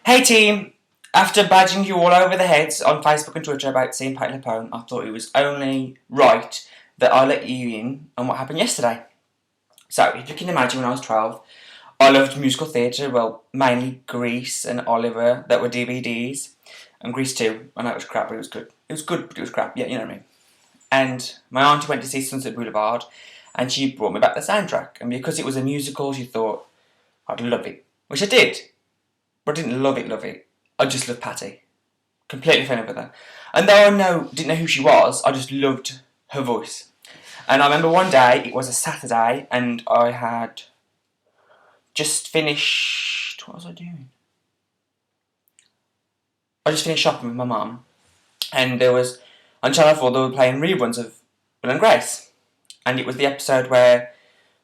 Hey team! After badging you all over the heads on Facebook and Twitter about seeing Patti LuPone, I thought it was only right that I let you in on what happened yesterday. So, if you can imagine, when I was 12, I loved musical theatre, well, mainly Grease and Oliver, that were DVDs, and Grease 2. I know it was crap, but it was good. It was good, but it was crap, yeah, you know what I mean. And my auntie went to see Sunset Boulevard, and she brought me back the soundtrack, and because it was a musical, she thought I'd love it, which I did. But I didn't love it. I just loved Patti. Completely fell in love with her. And though didn't know who she was, I just loved her voice. And I remember one day, it was a Saturday, and I had just finished... What was I doing? I just finished shopping with my mum. And there was, on Channel 4, they were playing reruns of Will and Grace. And it was the episode where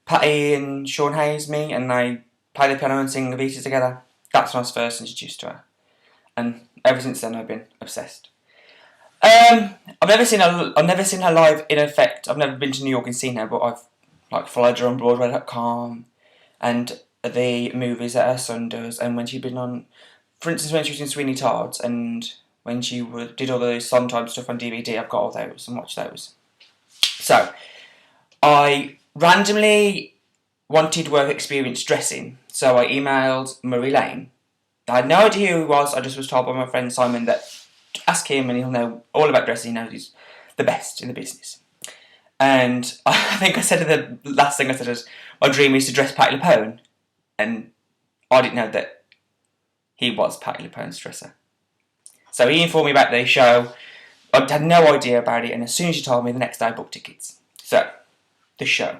Patti and Sean Hayes meet, and they play the piano and sing Evita together. That's when I was first introduced to her. And ever since then, I've been obsessed. I've never seen her live in effect. I've never been to New York and seen her, but I've followed her on Broadway.com and the movies that her son does. And when she'd been on, for instance, when she was in Sweeney Todd's, and when she did all the Sondheim stuff on DVD, I've got all those and watched those. So I randomly wanted work experience dressing, so I emailed Murray Lane. I had no idea who he was. I just was told by my friend Simon that ask him and he'll know all about dressing. He knows he's the best in the business. And I think I said the last thing I said was, my dream is to dress Patti LuPone. And I didn't know that he was Patti LuPone's dresser. So he informed me about the show. I had no idea about it, and as soon as he told me, the next day I booked tickets. So, the show.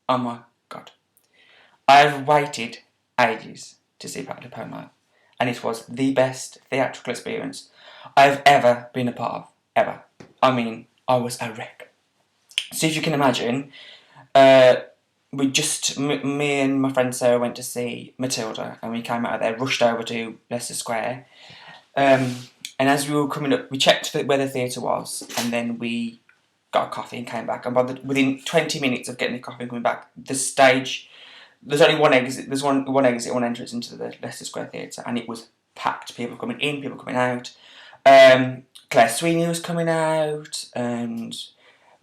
Oh my God. I have waited ages to see Patti LuPone live. And it was the best theatrical experience I've ever been a part of. Ever. I mean, I was a wreck. So if you can imagine, me and my friend Sarah went to see Matilda, and we came out of there, rushed over to Leicester Square. And as we were coming up, we checked where the theatre was, and then we got a coffee and came back. And within 20 minutes of getting the coffee and coming back, the stage... There's only one exit. There's one exit, one entrance into the Leicester Square Theatre, and it was packed. People coming in, people coming out. Claire Sweeney was coming out, and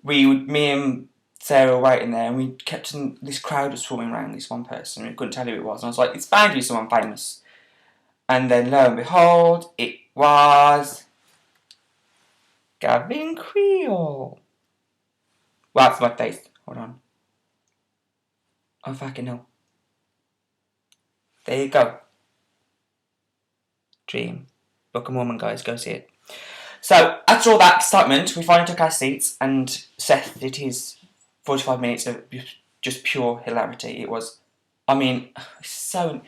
me and Sarah were waiting there, and we kept this crowd was swarming around this one person. We couldn't tell who it was, and I was like, "It's bound to be someone famous." And then lo and behold, it was Gavin Creel. Well, that's my face. Hold on. Oh fucking hell. There you go. Dream. Book a Mormon, guys. Go see it. So, after all that excitement, we finally took our seats, and Seth did his 45 minutes of just pure hilarity. It was, I mean, so...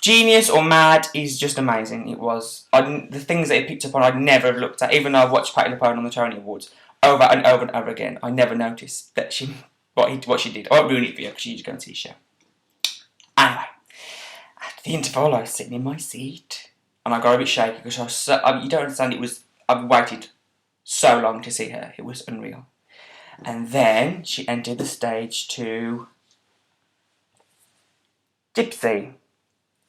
Genius or mad is just amazing. It was... the things that he picked up on I'd never have looked at, even though I've watched Patti LuPone on the Tony Awards over and over and over again. I never noticed that what she did. I won't ruin it for you, because you just go and see the show. Anyway. At the interval, I was sitting in my seat, and I got a bit shaky because I was so... you don't understand, I've waited so long to see her. It was unreal. And then she entered the stage to Gypsy,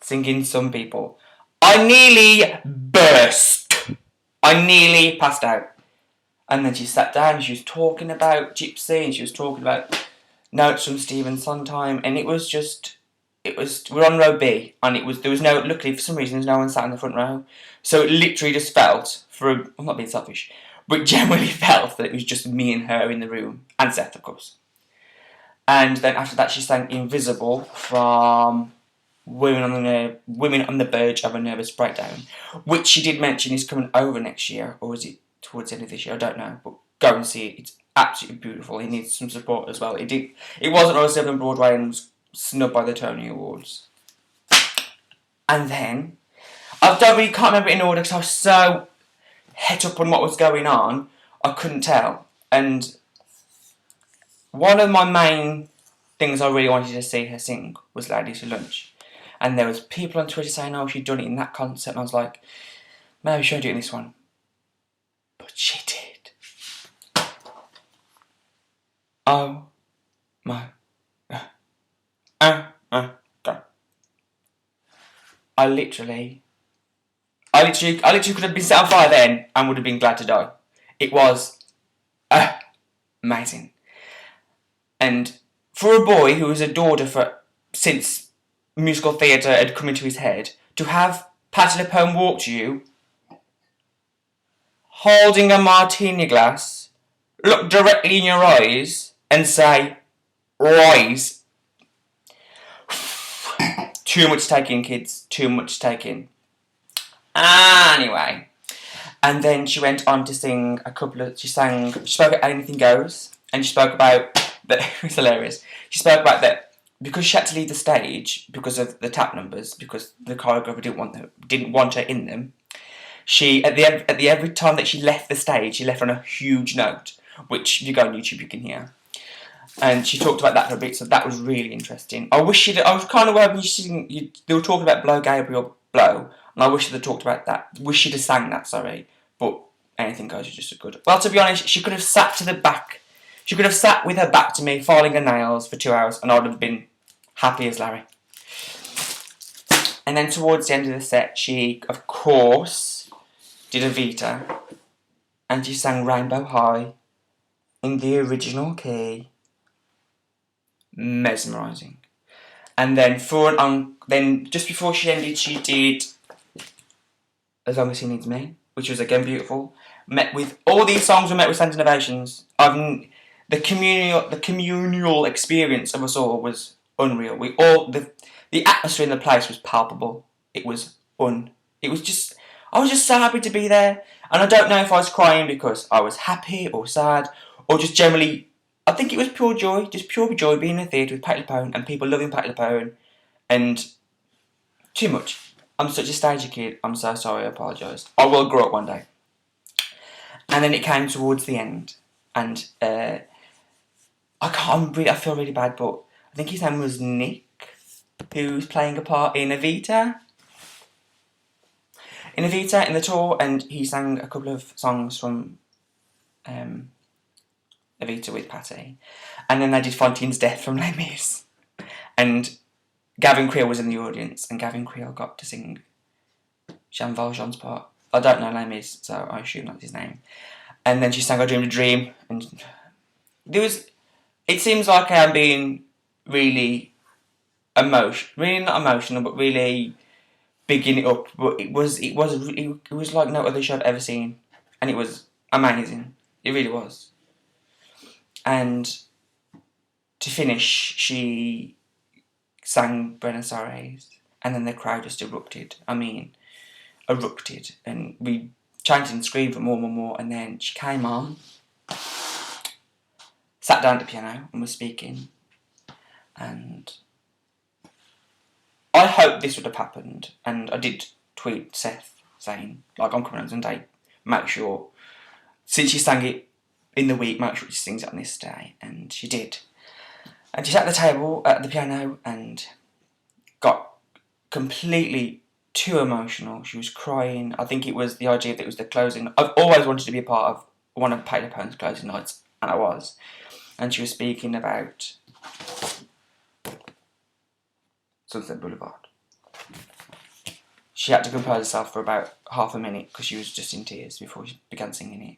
singing Some People. I nearly burst. I nearly passed out. And then she sat down and she was talking about Gypsy, and she was talking about notes from Stephen Sondheim, and it was just... we're on row B, and luckily for some reason there's no one sat in the front row, so it literally just felt, I'm not being selfish, but generally felt that it was just me and her in the room, and Seth, of course. And then after that she sang Invisible from Women on the Verge of a Nervous Breakdown, which she did mention is coming over next year, or is it towards the end of this year, I don't know, but go and see it. It's absolutely beautiful. It needs some support as well. It wasn't always on Broadway and was snubbed by the Tony Awards. And then can't remember it in order because I was so het up on what was going on, I couldn't tell. And one of my main things I really wanted to see her sing was Ladies for Lunch. And there was people on Twitter saying, oh, she'd done it in that concert, and I was like, maybe she'll do it in this one. But she did. Oh my God. I literally I literally could have been set on fire then and would have been glad to die. It was amazing. And for a boy who was adored since musical theatre had come into his head, to have Patti LuPone walk to you, holding a martini glass, look directly in your eyes, and say, "Rise." Too much taking, kids. Too much taking. Anyway. And then she went on to sing she spoke about Anything Goes, and she spoke about, that it was hilarious, she spoke about that because she had to leave the stage because of the tap numbers, because the choreographer didn't want her in them, she, every time that she left the stage, she left on a huge note, which if you go on YouTube you can hear. And she talked about that for a bit, so that was really interesting. I was kind of hoping they were talking about Blow Gabriel Blow, and I wish they'd talked about that. Wish she'd have sang that, sorry. But Anything Goes is just as good. Well, to be honest, she could have sat to the back. She could have sat with her back to me, filing her nails for 2 hours, and I would have been happy as Larry. And then towards the end of the set, she, of course, did Evita, and she sang Rainbow High in the original key. Mesmerising. And then just before she ended, she did As Long As He Needs Me, which was again beautiful. Met with all these songs were met with standing ovations. The communal experience of us all was unreal. The atmosphere in the place was palpable. I was just so happy to be there. And I don't know if I was crying because I was happy or sad or just generally, I think it was pure joy, just pure joy being in a theatre with Patti LuPone and people loving Patti LuPone, and too much. I'm such a stagey kid. I'm so sorry. I apologise. I will grow up one day. And then it came towards the end, and I feel really bad, but I think his name was Nick, who's playing a part in Evita. In the tour, and he sang a couple of songs from Evita with Patti, and then they did Fontaine's Death from Les Mis, and Gavin Creel was in the audience, and Gavin Creel got to sing Jean Valjean's part. I don't know Les Mis, so I assume that's his name. And then she sang I Dreamed a Dream, and it seems like I'm being really really not emotional, but really bigging it up. But it was like no other show I've ever seen, and it was amazing. It really was. And to finish, she sang Buenos Aires, and then the crowd just erupted. And we chanted and screamed for more, and then she came on, sat down at the piano, and was speaking. And I hoped this would have happened, and I did tweet Seth saying, like, I'm coming on Sunday, make sure, since she sang it in the week, make sure she sings it on this day. And she did. And she sat at the table, at the piano, and got completely too emotional. She was crying. I think it was the idea that it was the closing. I've always wanted to be a part of one of Patti LuPone's closing nights, and I was. And she was speaking about Sunset Boulevard. She had to compose herself for about half a minute because she was just in tears before she began singing it.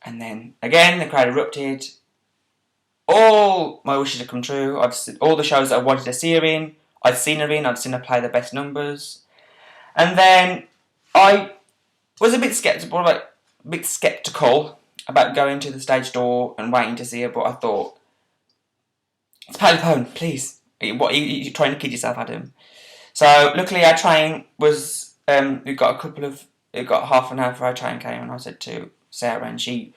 And then, again, the crowd erupted. All my wishes had come true. All the shows that I wanted to see her in, I'd seen her in. I'd seen her play the best numbers. And then I was a bit sceptical about going to the stage door and waiting to see her, but I thought, it's Patti LuPone, please. What are you trying to kid yourself, Adam? So luckily our train was, we got half an hour before our train came, and I said to Sarah, and she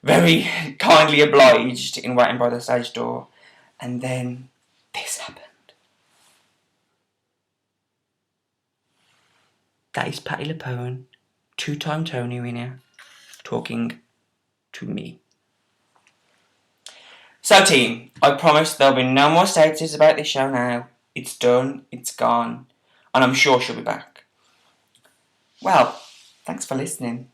very kindly obliged in waiting by the stage door. And then this happened. That is Patti LuPone, 2-time Tony winner, talking to me. So team, I promise there'll be no more statuses about this show now. It's done, it's gone, and I'm sure she'll be back. Well, thanks for listening.